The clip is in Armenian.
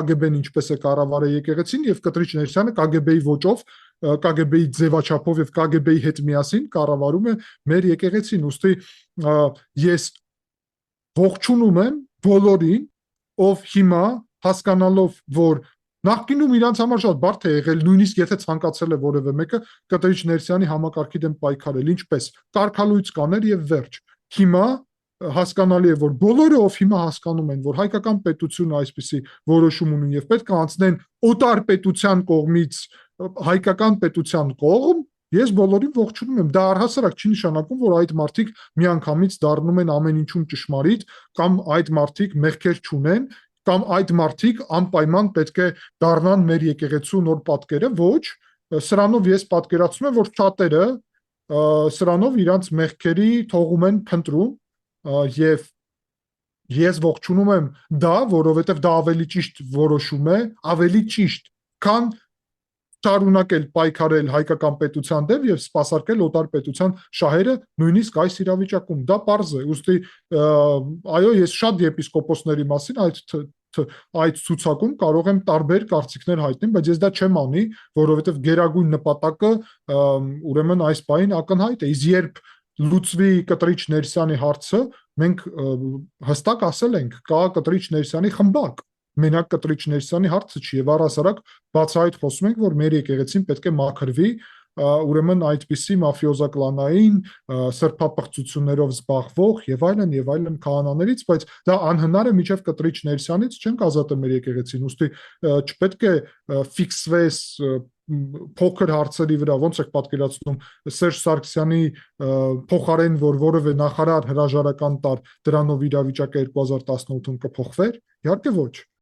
KGB-ն ինչպես է կառավարել եկեղեցին եւ Կտրիչ Ներսյանը KGB-ի ոճով, KGB-ի ձևաչափով եւ KGB-ի հետ միասին կառավարում է մեր եկեղեցին, ուստի ես ողջունում եմ բոլորին, ով հիմա հասկանալով, որ նախկինում իրանց համար շատ բարդ է եղել, նույնիսկ եթե ցանկացել է որևէ մեկը Կտրիչ Ներսյանի համակարգի դեմ պայքարել, ինչպես կարգալույծ կաներ եւ վերջ։ Հիմա հասկանալի է, որ բոլորը, ով հիմա հասկանում են, որ հայկական պետությունը այսպիսի որոշում ունի եւ պետք է անցնեն օտար պետության կողմից հայկական պետության կողմ, ես բոլորին ողջունում եմ։ Դա առհասարակ չի նշանակում, որ այդ մարդիկ միանգամից դառնում են ամեն ինչում ճշմարիտ կամ այդ մարդիկ մեղքեր չունեն, կամ այդ մարդիկ անպայման պետք է դառնան մեր եկեղեցու նոր պատկերը, ոչ, սրանով ես պատկերացնում եմ, որ շատերը սրանով իրանց մեղքերի թողում են փնտրում եւ ես ողջունում եմ դա, որովհետեւ դա ավելի ճիշտ որոշում է, ավելի ճիշտ, քան շարունակել պայքարել հայկական պետության դեմ եւ սպասարկել օտար պետության շահերը նույնիսկ այս իրավիճակում, դա պարզ է, ուստի այո, ես շատ եպիսկոպոսների մասին այդ ցուցակում կարող եմ տարբեր կարծիքներ հայտնել, բայց ես դա չեմ անի, որովհետեւ գերագույն նպատակը ուրեմն այս պահին ակնհայտ է, իսկ երբ լուծվի Կտրիչ Ներսյանի հարցը, մենք հստակ ասել ենք, կա Կտրիչ Ներսյանի խմբակ, մենակ Կտրիչ Ներսյանի հարցը չի եւ առհասարակ բացահայտ խոսում ենք, որ մեր եկեղեցին պետք է մաքրվի ուրեմն այդպիսի մաֆիոզակլանային սրբապղծություններով զբաղվող եւ այլն քահանաներից, բայց դա անհնար է միջև Կտրիչ Ներսյանից չենք ազատել մեր եկեղեցին, ուստի չպետք է ֆիքսվես փոքր հարցերի վրա, ոնց եք պատկերացնում Սերժ Սարգսյանի փոխարեն, որ որևէ նախարար հրաժարական տար, դրանով իրավիճակը 2018-ում կփոխվեր, իհարկե ոչ։